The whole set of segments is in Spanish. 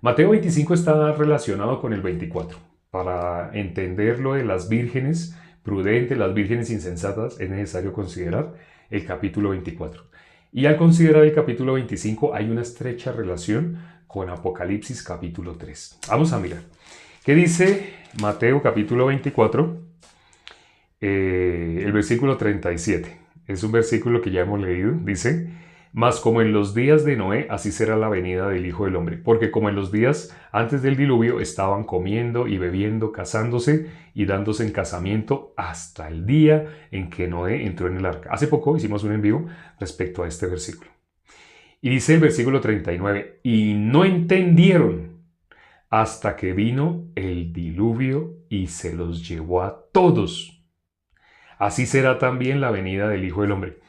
Mateo 25 está relacionado con el 24. Para entender lo de las vírgenes prudentes, las vírgenes insensatas, es necesario considerar el capítulo 24. Y al considerar el capítulo 25 hay una estrecha relación con Apocalipsis capítulo 3. Vamos a mirar. ¿Qué dice Mateo capítulo 24? El versículo 37. Es un versículo que ya hemos leído. Dice, mas como en los días de Noé, así será la venida del Hijo del Hombre. Porque como en los días antes del diluvio estaban comiendo y bebiendo, casándose y dándose en casamiento hasta el día en que Noé entró en el arca. Hace poco hicimos un en vivo respecto a este versículo. Y dice el versículo 39, y no entendieron hasta que vino el diluvio y se los llevó a todos. Así será también la venida del Hijo del Hombre.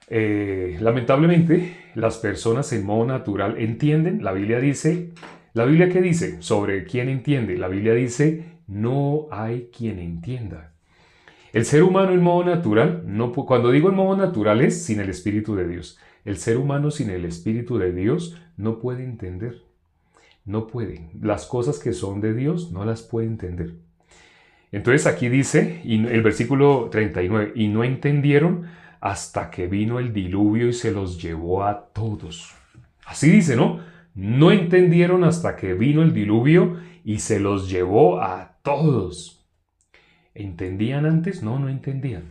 Lamentablemente, las personas en modo natural entienden. ¿La Biblia qué dice sobre quién entiende? La Biblia dice, no hay quien entienda. El ser humano en modo natural, cuando digo en modo natural es sin el Espíritu de Dios. El ser humano sin el Espíritu de Dios no puede entender. No puede. Las cosas que son de Dios no las puede entender. Entonces aquí dice, y el versículo 39, y no entendieron hasta que vino el diluvio y se los llevó a todos. Así dice, ¿no? No entendieron hasta que vino el diluvio y se los llevó a todos. ¿Entendían antes? No, no entendían.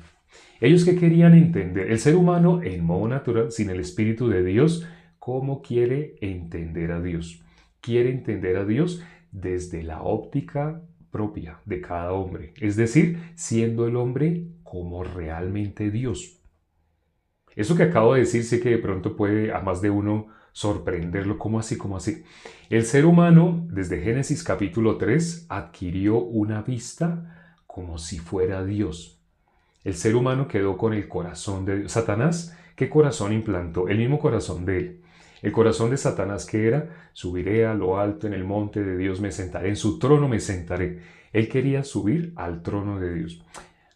Ellos que querían entender, el ser humano en modo natural, sin el Espíritu de Dios, ¿cómo quiere entender a Dios? Quiere entender a Dios desde la óptica propia de cada hombre, es decir, siendo el hombre como realmente Dios. Eso que acabo de decir sé que de pronto puede a más de uno sorprenderlo, ¿cómo así? ¿Cómo así? El ser humano, desde Génesis capítulo 3, adquirió una vista como si fuera Dios. El ser humano quedó con el corazón de Dios. Satanás, ¿qué corazón implantó? El mismo corazón de él. El corazón de Satanás, ¿qué era? Subiré a lo alto en el monte de Dios, me sentaré, en su trono me sentaré. Él quería subir al trono de Dios.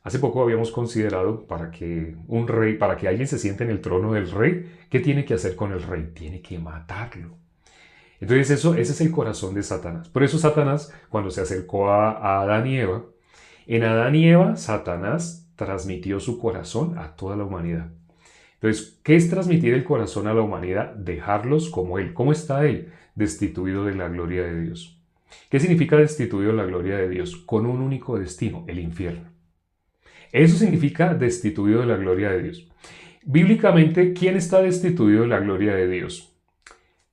Hace poco habíamos considerado para que un rey, para que alguien se siente en el trono del rey, ¿qué tiene que hacer con el rey? Tiene que matarlo. Entonces ese es el corazón de Satanás. Por eso Satanás, cuando se acercó a Adán y Eva, en Adán y Eva, Satanás transmitió su corazón a toda la humanidad. Entonces, ¿qué es transmitir el corazón a la humanidad? Dejarlos como Él. ¿Cómo está Él? Destituido de la gloria de Dios. ¿Qué significa destituido de la gloria de Dios? Con un único destino, el infierno. Eso significa destituido de la gloria de Dios. Bíblicamente, ¿quién está destituido de la gloria de Dios?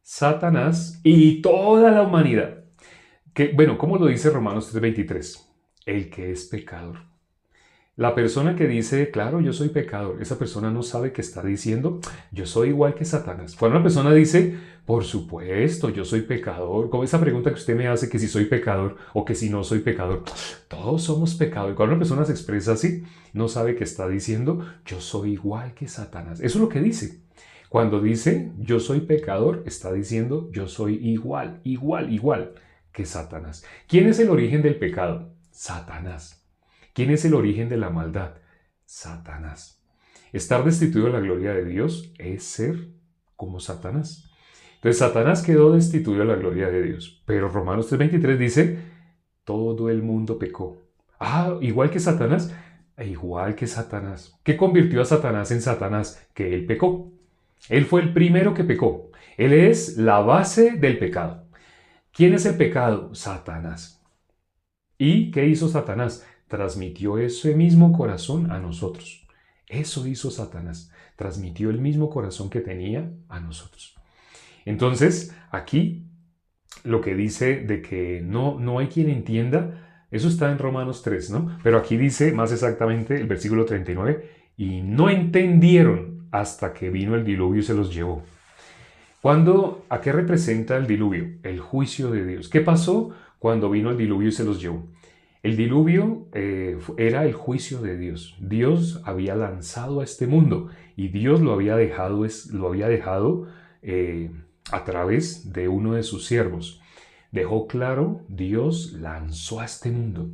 Satanás y toda la humanidad. Bueno, ¿cómo lo dice Romanos 3:23? El que es pecador. La persona que dice, claro, yo soy pecador, esa persona no sabe que está diciendo, yo soy igual que Satanás. Cuando una persona dice, por supuesto, yo soy pecador, como esa pregunta que usted me hace, que si soy pecador o que si no soy pecador, todos somos pecadores. Cuando una persona se expresa así, no sabe que está diciendo, yo soy igual que Satanás. Eso es lo que dice. Cuando dice, yo soy pecador, está diciendo, yo soy igual, igual, igual que Satanás. ¿Quién es el origen del pecado? Satanás. ¿Quién es el origen de la maldad? Satanás. Estar destituido de la gloria de Dios es ser como Satanás. Entonces Satanás quedó destituido de la gloria de Dios. Pero Romanos 3:23 dice, todo el mundo pecó. Ah, igual que Satanás. Igual que Satanás. ¿Qué convirtió a Satanás en Satanás? Que él pecó. Él fue el primero que pecó. Él es la base del pecado. ¿Quién es el pecado? Satanás. ¿Y qué hizo Satanás? Transmitió ese mismo corazón a nosotros. Eso hizo Satanás. Transmitió el mismo corazón que tenía a nosotros. Entonces, aquí lo que dice de que no hay quien entienda, eso está en Romanos 3, ¿no? Pero aquí dice más exactamente el versículo 39, y no entendieron hasta que vino el diluvio y se los llevó. ¿A qué representa el diluvio? El juicio de Dios. ¿Qué pasó cuando vino el diluvio y se los llevó? El diluvio era el juicio de Dios. Dios había lanzado a este mundo y Dios lo había dejado a través de uno de sus siervos. Dejó claro, Dios lanzó a este mundo.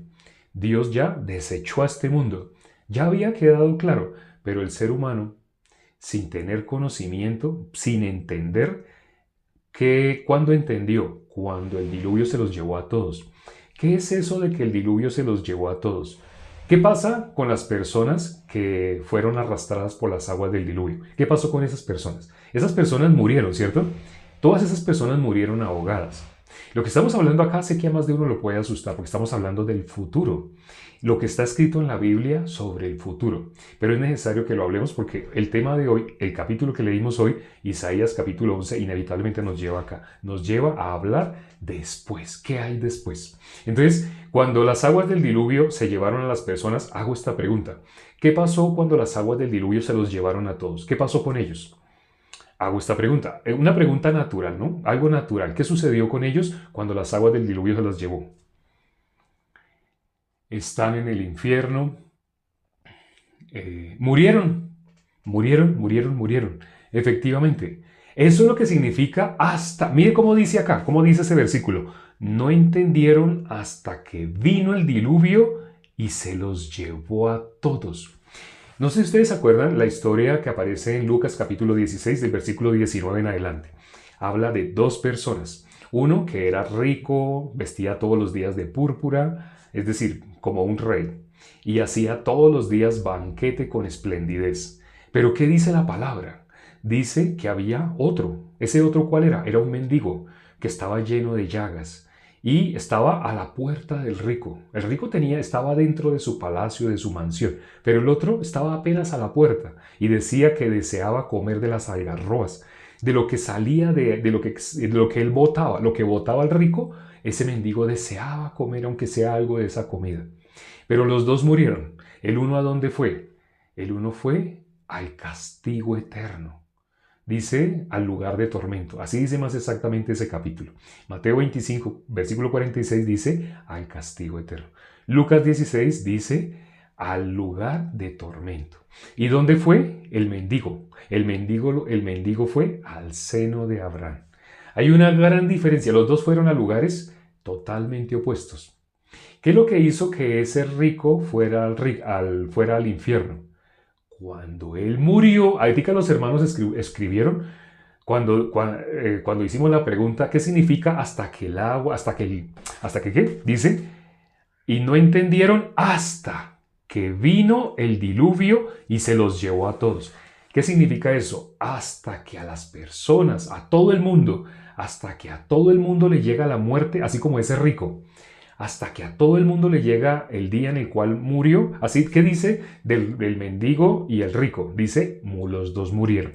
Dios ya desechó a este mundo. Ya había quedado claro, pero el ser humano, sin tener conocimiento, sin entender, ¿Cuándo entendió? Cuando el diluvio se los llevó a todos. ¿Qué es eso de que el diluvio se los llevó a todos? ¿Qué pasa con las personas que fueron arrastradas por las aguas del diluvio? ¿Qué pasó con esas personas? Esas personas murieron, ¿cierto? Todas esas personas murieron ahogadas. Lo que estamos hablando acá sé que a más de uno lo puede asustar porque estamos hablando del futuro. Lo que está escrito en la Biblia sobre el futuro. Pero es necesario que lo hablemos porque el tema de hoy, el capítulo que leímos hoy, Isaías capítulo 11, inevitablemente nos lleva acá. Nos lleva a hablar después. ¿Qué hay después? Entonces, cuando las aguas del diluvio se llevaron a las personas, hago esta pregunta. ¿Qué pasó cuando las aguas del diluvio se los llevaron a todos? ¿Qué pasó con ellos? Hago esta pregunta. Una pregunta natural, ¿no? Algo natural. ¿Qué sucedió con ellos cuando las aguas del diluvio se los llevó? Están en el infierno. Murieron. Murieron. Efectivamente. Eso es lo que significa hasta... Mire cómo dice acá, cómo dice ese versículo. No entendieron hasta que vino el diluvio y se los llevó a todos. No sé si ustedes se acuerdan la historia que aparece en Lucas capítulo 16 del versículo 19 en adelante. Habla de dos personas. Uno que era rico, vestía todos los días de púrpura, es decir, como un rey, y hacía todos los días banquete con esplendidez. Pero ¿qué dice la palabra? Dice que había otro. ¿Ese otro cuál era? Era un mendigo que estaba lleno de llagas. Y estaba a la puerta del rico. El rico estaba dentro de su palacio, de su mansión, pero el otro estaba apenas a la puerta y decía que deseaba comer de las algarrobas, de lo que salía de lo que él botaba, lo que botaba el rico, ese mendigo deseaba comer aunque sea algo de esa comida. Pero los dos murieron. ¿El uno a dónde fue? El uno fue al castigo eterno. Dice al lugar de tormento. Así dice más exactamente ese capítulo. Mateo 25, versículo 46 dice al castigo eterno. Lucas 16 dice al lugar de tormento. ¿Y dónde fue? El mendigo. El mendigo fue al seno de Abraham. Hay una gran diferencia. Los dos fueron a lugares totalmente opuestos. ¿Qué es lo que hizo que ese rico fuera al infierno? Cuando él murió, ahí que los hermanos escribieron, cuando hicimos la pregunta, ¿qué significa hasta que el agua, hasta que qué? Dice, y no entendieron hasta que vino el diluvio y se los llevó a todos. ¿Qué significa eso? Hasta que a las personas, a todo el mundo, hasta que a todo el mundo le llega la muerte, así como ese rico. Hasta que a todo el mundo le llega el día en el cual murió. Así que dice del mendigo y el rico. Dice, los dos murieron.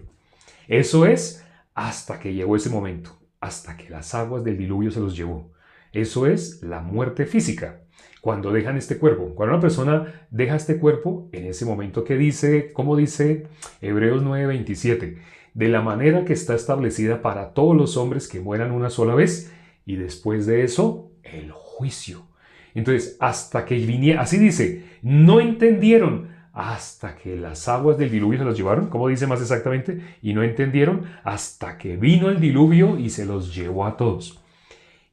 Eso es hasta que llegó ese momento. Hasta que las aguas del diluvio se los llevó. Eso es la muerte física. Cuando dejan este cuerpo. Cuando una persona deja este cuerpo, en ese momento que dice, como dice Hebreos 9:27, de la manera que está establecida para todos los hombres que mueran una sola vez. Y después de eso, el juicio. Entonces, hasta que viniera, así dice, no entendieron hasta que las aguas del diluvio se los llevaron, como dice más exactamente, y no entendieron hasta que vino el diluvio y se los llevó a todos.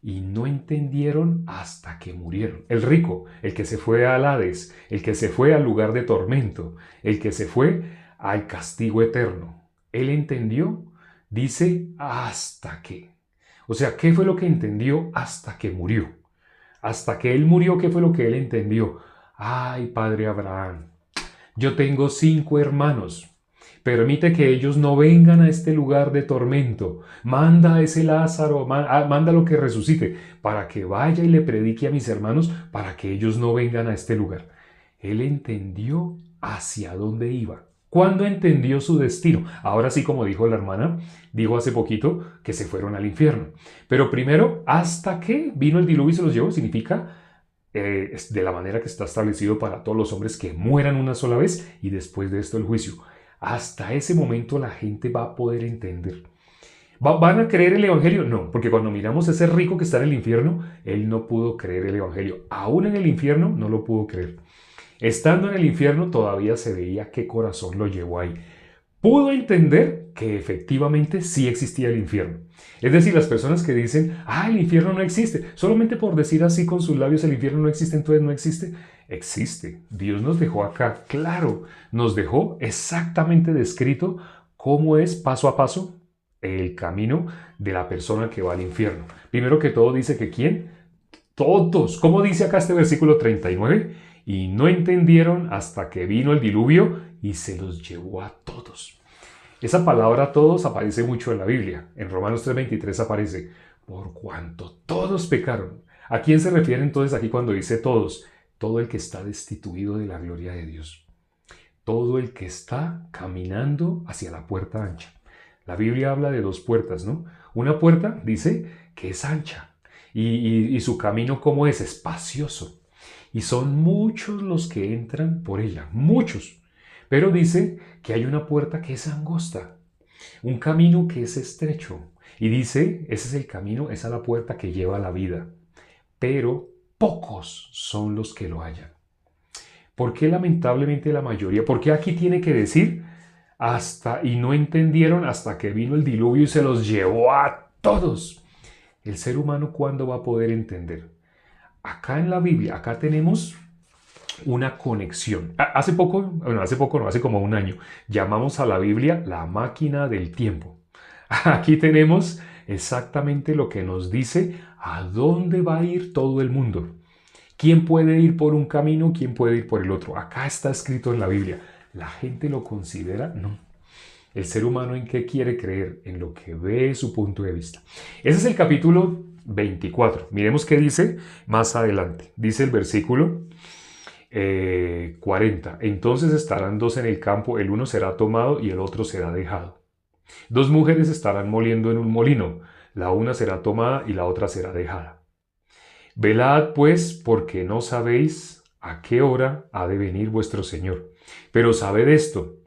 Y no entendieron hasta que murieron. El rico, el que se fue al Hades, el que se fue al lugar de tormento, el que se fue al castigo eterno. Él entendió, dice, hasta que. O sea, ¿qué fue lo que entendió hasta que murió? Hasta que él murió, ¿qué fue lo que él entendió? Ay, padre Abraham, yo tengo 5 hermanos. Permite que ellos no vengan a este lugar de tormento. Manda a ese Lázaro, mándalo que resucite, para que vaya y le predique a mis hermanos, para que ellos no vengan a este lugar. Él entendió hacia dónde iba. ¿Cuándo entendió su destino? Ahora sí, como dijo la hermana, dijo hace poquito que se fueron al infierno. Pero primero, hasta que vino el diluvio y se los llevó, significa de la manera que está establecido para todos los hombres que mueran una sola vez y después de esto el juicio. Hasta ese momento la gente va a poder entender. ¿Van a creer el evangelio? No, porque cuando miramos a ese rico que está en el infierno, él no pudo creer el evangelio. Aún en el infierno no lo pudo creer. Estando en el infierno todavía se veía qué corazón lo llevó ahí. Pudo entender que efectivamente sí existía el infierno. Es decir, las personas que dicen, el infierno no existe, solamente por decir así con sus labios el infierno no existe, entonces no existe. Existe. Dios nos dejó acá, claro, nos dejó exactamente descrito cómo es paso a paso el camino de la persona que va al infierno. Primero que todo dice que ¿quién? Todos. ¿Cómo dice acá este versículo 39? Y no entendieron hasta que vino el diluvio y se los llevó a todos. Esa palabra todos aparece mucho en la Biblia. En Romanos 3:23 aparece, por cuanto todos pecaron. ¿A quién se refiere entonces aquí cuando dice todos? Todo el que está destituido de la gloria de Dios. Todo el que está caminando hacia la puerta ancha. La Biblia habla de dos puertas, ¿no? Una puerta dice que es ancha y su camino como es espacioso. Y son muchos los que entran por ella, muchos. Pero dice que hay una puerta que es angosta, un camino que es estrecho. Y dice, ese es el camino, esa es la puerta que lleva a la vida. Pero pocos son los que lo hallan. ¿Por qué lamentablemente la mayoría? ¿Por qué aquí tiene que decir y no entendieron hasta que vino el diluvio y se los llevó a todos? ¿El ser humano cuándo va a poder entender? Acá en la Biblia, acá tenemos una conexión. Hace como un año, llamamos a la Biblia la máquina del tiempo. Aquí tenemos exactamente lo que nos dice a dónde va a ir todo el mundo. ¿Quién puede ir por un camino? ¿Quién puede ir por el otro? Acá está escrito en la Biblia. ¿La gente lo considera? No. ¿El ser humano en qué quiere creer? En lo que ve su punto de vista. Ese es el capítulo 24. Miremos qué dice más adelante. Dice el versículo 40. Entonces estarán dos en el campo, el uno será tomado y el otro será dejado. Dos mujeres estarán moliendo en un molino, la una será tomada y la otra será dejada. Velad pues, porque no sabéis a qué hora ha de venir vuestro Señor. Pero sabed esto,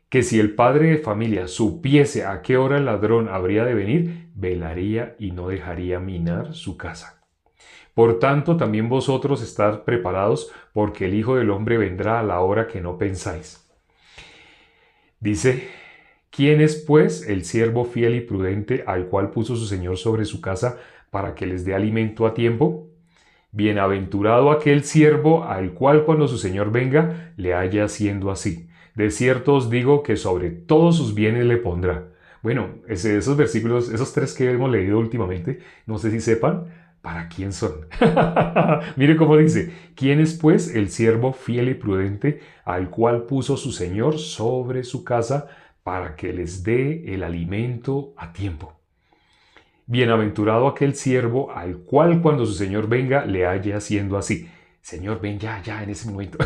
que si el padre de familia supiese a qué hora el ladrón habría de venir, velaría y no dejaría minar su casa. Por tanto, también vosotros estad preparados, porque el Hijo del Hombre vendrá a la hora que no pensáis. Dice, ¿quién es pues el siervo fiel y prudente al cual puso su Señor sobre su casa para que les dé alimento a tiempo? Bienaventurado aquel siervo al cual cuando su Señor venga le haya haciendo así. De cierto os digo que sobre todos sus bienes le pondrá. Bueno, esos versículos, esos tres que hemos leído últimamente, no sé si sepan para quién son. Mire cómo dice, ¿quién es pues el siervo fiel y prudente al cual puso su Señor sobre su casa para que les dé el alimento a tiempo? Bienaventurado aquel siervo al cual cuando su Señor venga le haya haciendo así. Señor, ven ya en ese momento.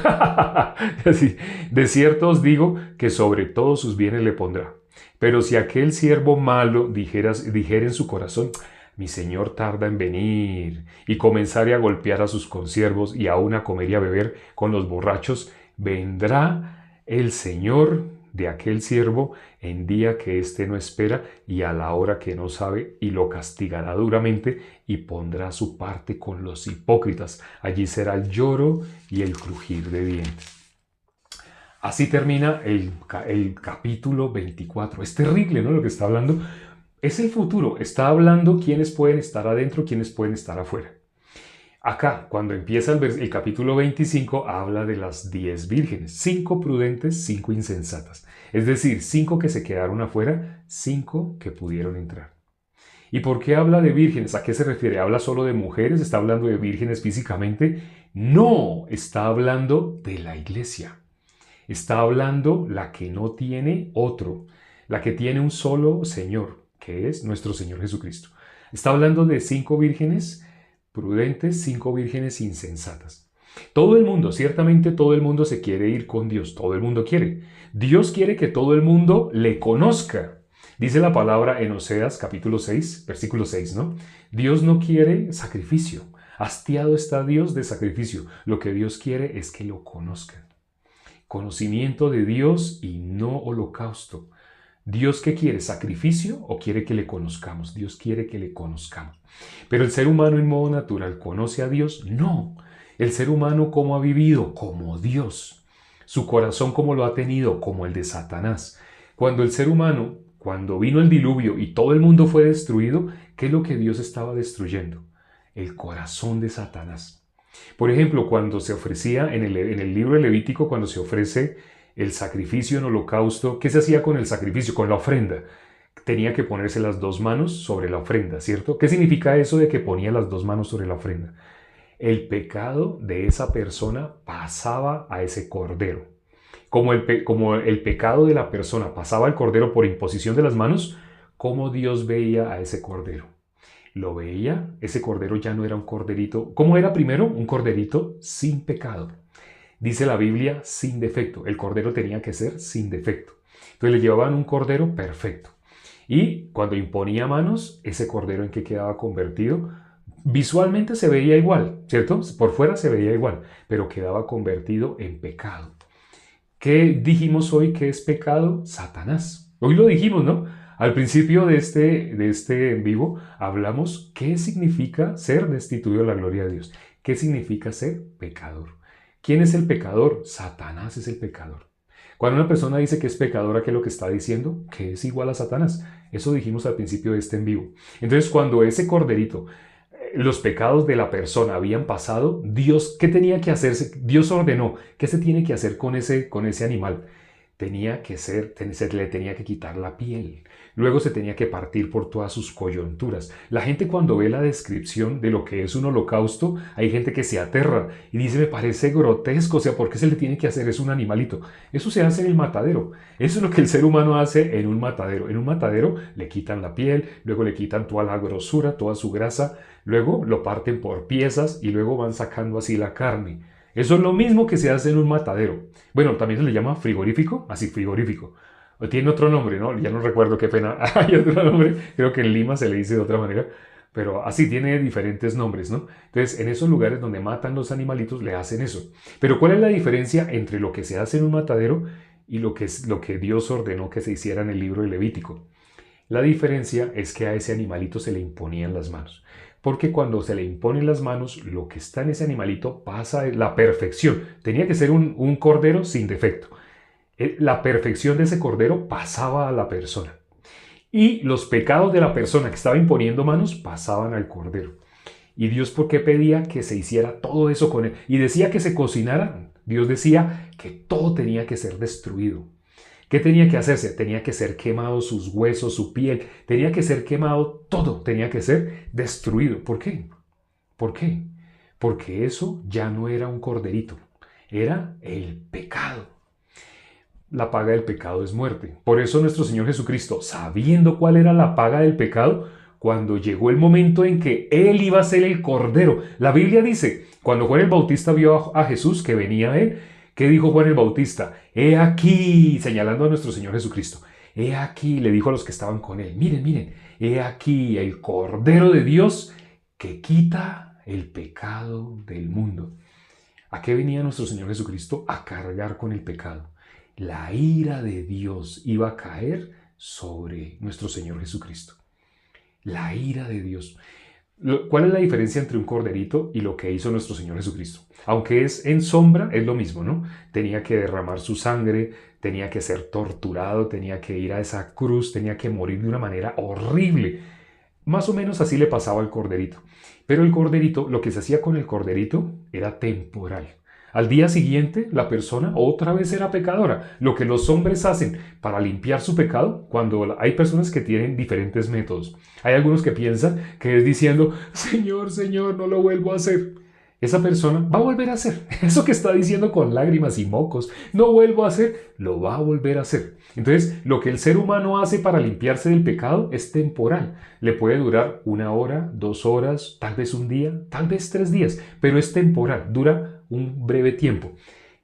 Así, de cierto os digo que sobre todos sus bienes le pondrá. Pero si aquel siervo malo dijera en su corazón, mi Señor tarda en venir, y comenzare a golpear a sus consiervos y aún a comer y a beber con los borrachos, vendrá el Señor de aquel siervo en día que éste no espera y a la hora que no sabe, y lo castigará duramente y pondrá su parte con los hipócritas. Allí será el lloro y el crujir de dientes. Así termina el capítulo 24. Es terrible, ¿no? Lo que está hablando es el futuro. Está hablando quiénes pueden estar adentro, quiénes pueden estar afuera. Acá, cuando empieza el capítulo 25, habla de las 10 vírgenes, 5 prudentes, 5 insensatas. Es decir, 5 que se quedaron afuera, 5 que pudieron entrar. ¿Y por qué habla de vírgenes? ¿A qué se refiere? ¿Habla solo de mujeres? ¿Está hablando de vírgenes físicamente? No, está hablando de la iglesia. Está hablando la que no tiene otro, la que tiene un solo Señor, que es nuestro Señor Jesucristo. Está hablando de 5 vírgenes prudentes, 5 vírgenes insensatas. Todo el mundo, ciertamente todo el mundo se quiere ir con Dios, todo el mundo quiere. Dios quiere que todo el mundo le conozca. Dice la palabra en Oseas capítulo 6, versículo 6, ¿no? Dios no quiere sacrificio. Hastiado está Dios de sacrificio. Lo que Dios quiere es que lo conozcan. Conocimiento de Dios y no holocausto. ¿Dios qué quiere? ¿Sacrificio o quiere que le conozcamos? Dios quiere que le conozcamos. Pero el ser humano en modo natural ¿conoce a Dios? No. El ser humano ¿cómo ha vivido? Como Dios. Su corazón ¿cómo lo ha tenido? Como el de Satanás. Cuando el ser humano, cuando vino el diluvio y todo el mundo fue destruido, ¿qué es lo que Dios estaba destruyendo? El corazón de Satanás. Por ejemplo, cuando se ofrecía en el libro de Levítico, cuando se ofrece el sacrificio en holocausto, ¿qué se hacía con el sacrificio? Con la ofrenda. tenía que ponerse las dos manos sobre la ofrenda, ¿cierto? ¿Qué significa eso de que ponía las dos manos sobre la ofrenda? El pecado de esa persona pasaba a ese cordero. Como el pecado de la persona pasaba al cordero por imposición de las manos, ¿cómo Dios veía a ese cordero? Lo veía, ese cordero ya no era un corderito. ¿Cómo era primero? Un corderito sin pecado. Dice la Biblia, sin defecto. El cordero tenía que ser sin defecto. Entonces le llevaban un cordero perfecto. Y cuando imponía manos, ese cordero en que quedaba convertido, visualmente se veía igual, ¿cierto? Por fuera se veía igual, pero quedaba convertido en pecado. ¿Qué dijimos hoy que es pecado? Satanás. Hoy lo dijimos, ¿no? Al principio de este en vivo hablamos qué significa ser destituido de la gloria de Dios. ¿Qué significa ser pecador? ¿Quién es el pecador? Satanás es el pecador. Cuando una persona dice que es pecadora, ¿qué es lo que está diciendo? Que es igual a Satanás. Eso dijimos al principio de este en vivo. Entonces, cuando ese corderito, los pecados de la persona habían pasado, Dios, ¿qué tenía que hacerse? Dios ordenó, ¿qué se tiene que hacer con ese animal? Se le tenía que quitar la piel. Luego se tenía que partir por todas sus coyunturas. La gente cuando ve la descripción de lo que es un holocausto, hay gente que se aterra y dice, me parece grotesco, o sea, ¿por qué se le tiene que hacer? Es un animalito. Eso se hace en el matadero. Eso es lo que el ser humano hace en un matadero. En un matadero le quitan la piel, luego le quitan toda la grosura, toda su grasa, luego lo parten por piezas y luego van sacando así la carne. Eso es lo mismo que se hace en un matadero. Bueno, también se le llama frigorífico, así frigorífico. O tiene otro nombre, ¿no? Ya no recuerdo qué pena. Hay otro nombre, creo que en Lima se le dice de otra manera, pero así tiene diferentes nombres, ¿no? Entonces, en esos lugares donde matan los animalitos le hacen eso. Pero ¿cuál es la diferencia entre lo que se hace en un matadero y lo que Dios ordenó que se hiciera en el libro de Levítico? La diferencia es que a ese animalito se le imponían las manos. Porque cuando se le imponen las manos, lo que está en ese animalito pasa a la perfección. Tenía que ser un cordero sin defecto. La perfección de ese cordero pasaba a la persona. Y los pecados de la persona que estaba imponiendo manos pasaban al cordero. ¿Y Dios por qué pedía que se hiciera todo eso con él? Y decía que se cocinara. Dios decía que todo tenía que ser destruido. ¿Qué tenía que hacerse? Tenía que ser quemado sus huesos, su piel, tenía que ser quemado todo, tenía que ser destruido. ¿Por qué? ¿Por qué? Porque eso ya no era un corderito, era el pecado. La paga del pecado es muerte. Por eso nuestro Señor Jesucristo, sabiendo cuál era la paga del pecado, cuando llegó el momento en que Él iba a ser el cordero, la Biblia dice, cuando Juan el Bautista vio a Jesús que venía a Él, ¿qué dijo Juan el Bautista? He aquí, señalando a nuestro Señor Jesucristo. He aquí, le dijo a los que estaban con él. Miren, miren, he aquí el Cordero de Dios que quita el pecado del mundo. ¿A qué venía nuestro Señor Jesucristo? A cargar con el pecado. La ira de Dios iba a caer sobre nuestro Señor Jesucristo. La ira de Dios. ¿Cuál es la diferencia entre un corderito y lo que hizo nuestro Señor Jesucristo? Aunque es en sombra, es lo mismo, ¿no? Tenía que derramar su sangre, tenía que ser torturado, tenía que ir a esa cruz, tenía que morir de una manera horrible. Más o menos así le pasaba al corderito. Pero el corderito, lo que se hacía con el corderito era temporal. Al día siguiente, la persona otra vez era pecadora. Lo que los hombres hacen para limpiar su pecado, cuando hay personas que tienen diferentes métodos. Hay algunos que piensan que es diciendo, Señor, Señor, no lo vuelvo a hacer. Esa persona va a volver a hacer. Eso que está diciendo con lágrimas y mocos, no vuelvo a hacer, lo va a volver a hacer. Entonces, lo que el ser humano hace para limpiarse del pecado es temporal. Le puede durar 1 hora, 2 horas, tal vez un día, tal vez 3 días, pero es temporal, dura un breve tiempo.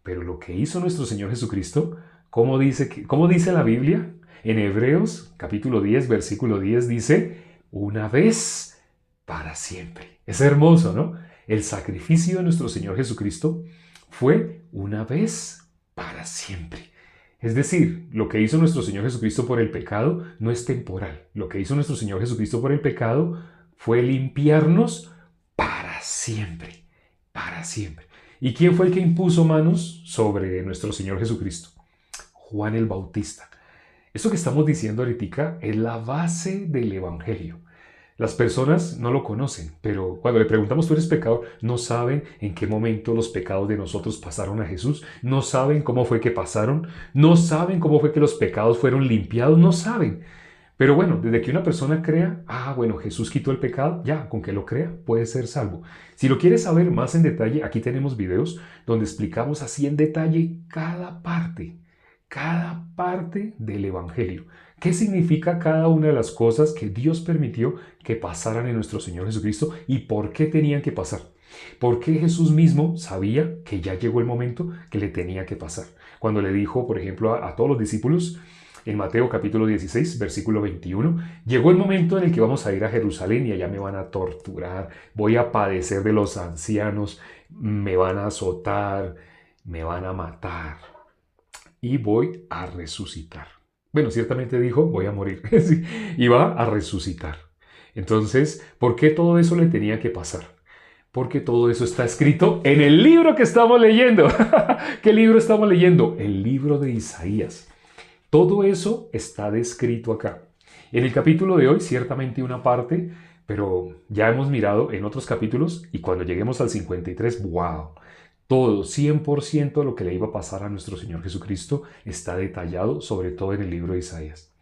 Pero lo que hizo nuestro Señor Jesucristo, ¿cómo dice la Biblia? En Hebreos capítulo 10, versículo 10 dice, una vez para siempre. Es hermoso, ¿no? El sacrificio de nuestro Señor Jesucristo fue una vez para siempre. Es decir, lo que hizo nuestro Señor Jesucristo por el pecado no es temporal. Lo que hizo nuestro Señor Jesucristo por el pecado fue limpiarnos para siempre. Para siempre. ¿Y quién fue el que impuso manos sobre nuestro Señor Jesucristo? Juan el Bautista. Eso que estamos diciendo ahorita es la base del Evangelio. Las personas no lo conocen, pero cuando le preguntamos, ¿tú eres pecador? No saben en qué momento los pecados de nosotros pasaron a Jesús. No saben cómo fue que pasaron. No saben cómo fue que los pecados fueron limpiados. No saben. Pero bueno, desde que una persona crea, bueno, Jesús quitó el pecado, ya, con que lo crea, puede ser salvo. Si lo quieres saber más en detalle, aquí tenemos videos donde explicamos así en detalle cada parte del Evangelio. ¿Qué significa cada una de las cosas que Dios permitió que pasaran en nuestro Señor Jesucristo y por qué tenían que pasar? ¿Por qué Jesús mismo sabía que ya llegó el momento que le tenía que pasar? Cuando le dijo, por ejemplo, a todos los discípulos, en Mateo capítulo 16, versículo 21, llegó el momento en el que vamos a ir a Jerusalén y allá me van a torturar, voy a padecer de los ancianos, me van a azotar, me van a matar y voy a resucitar. Bueno, ciertamente dijo, voy a morir, sí, y va a resucitar. Entonces, ¿por qué todo eso le tenía que pasar? Porque todo eso está escrito en el libro que estamos leyendo. ¿Qué libro estamos leyendo? El libro de Isaías. Todo eso está descrito acá. En el capítulo de hoy, ciertamente una parte, pero ya hemos mirado en otros capítulos y cuando lleguemos al 53, wow, todo, 100% de lo que le iba a pasar a nuestro Señor Jesucristo está detallado, sobre todo en el libro de Isaías.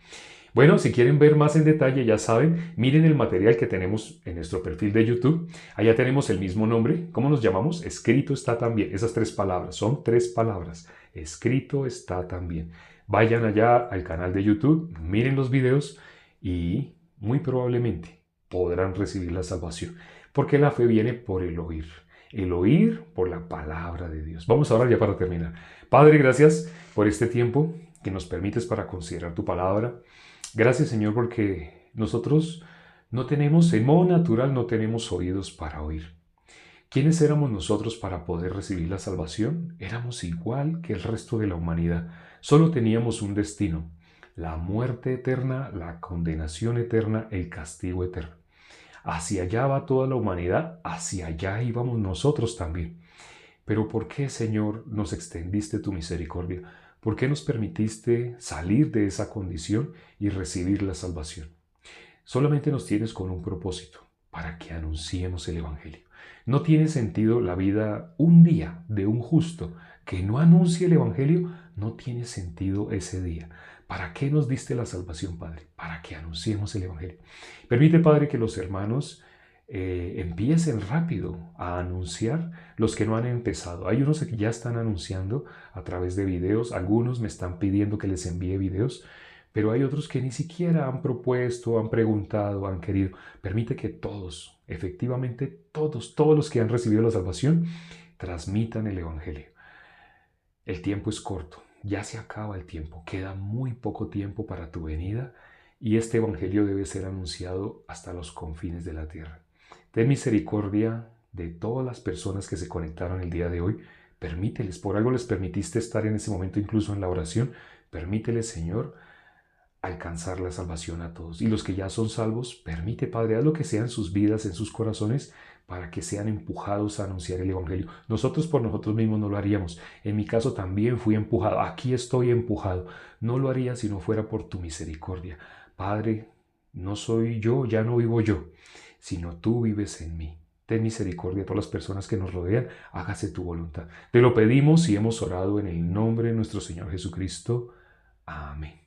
Bueno, si quieren ver más en detalle, ya saben, miren el material que tenemos en nuestro perfil de YouTube. Allá tenemos el mismo nombre. ¿Cómo nos llamamos? Escrito está también. Esas 3 palabras, son 3 palabras. Escrito está también. Vayan allá al canal de YouTube, miren los videos y muy probablemente podrán recibir la salvación. Porque la fe viene por el oír por la palabra de Dios. Vamos ahora ya para terminar. Padre, gracias por este tiempo que nos permites para considerar tu palabra. Gracias, Señor, porque nosotros no tenemos, en modo natural, no tenemos oídos para oír. ¿Quiénes éramos nosotros para poder recibir la salvación? Éramos igual que el resto de la humanidad. Solo teníamos un destino: la muerte eterna, la condenación eterna, el castigo eterno. Hacia allá va toda la humanidad, hacia allá íbamos nosotros también. Pero ¿por qué, Señor, nos extendiste tu misericordia? ¿Por qué nos permitiste salir de esa condición y recibir la salvación? Solamente nos tienes con un propósito: para que anunciemos el Evangelio. No tiene sentido la vida un día de un justo que no anuncie el Evangelio, no tiene sentido ese día. ¿Para qué nos diste la salvación, Padre? Para que anunciemos el Evangelio. Permite, Padre, que los hermanos empiecen rápido a anunciar, los que no han empezado. Hay unos que ya están anunciando a través de videos, algunos me están pidiendo que les envíe videos, pero hay otros que ni siquiera han propuesto, han preguntado, han querido. Permite que todos, efectivamente todos los que han recibido la salvación, transmitan el Evangelio. El tiempo es corto, ya se acaba el tiempo, queda muy poco tiempo para tu venida y este Evangelio debe ser anunciado hasta los confines de la tierra. Ten misericordia de todas las personas que se conectaron el día de hoy. Permíteles, por algo les permitiste estar en ese momento incluso en la oración. Permíteles, Señor, alcanzar la salvación a todos. Y los que ya son salvos, permite, Padre, haz lo que sea en sus vidas, en sus corazones, para que sean empujados a anunciar el Evangelio. Nosotros por nosotros mismos no lo haríamos. En mi caso también fui empujado. Aquí estoy empujado. No lo haría si no fuera por tu misericordia. Padre, no soy yo, ya no vivo yo, sino tú vives en mí. Ten misericordia de todas las personas que nos rodean. Hágase tu voluntad. Te lo pedimos y hemos orado en el nombre de nuestro Señor Jesucristo. Amén.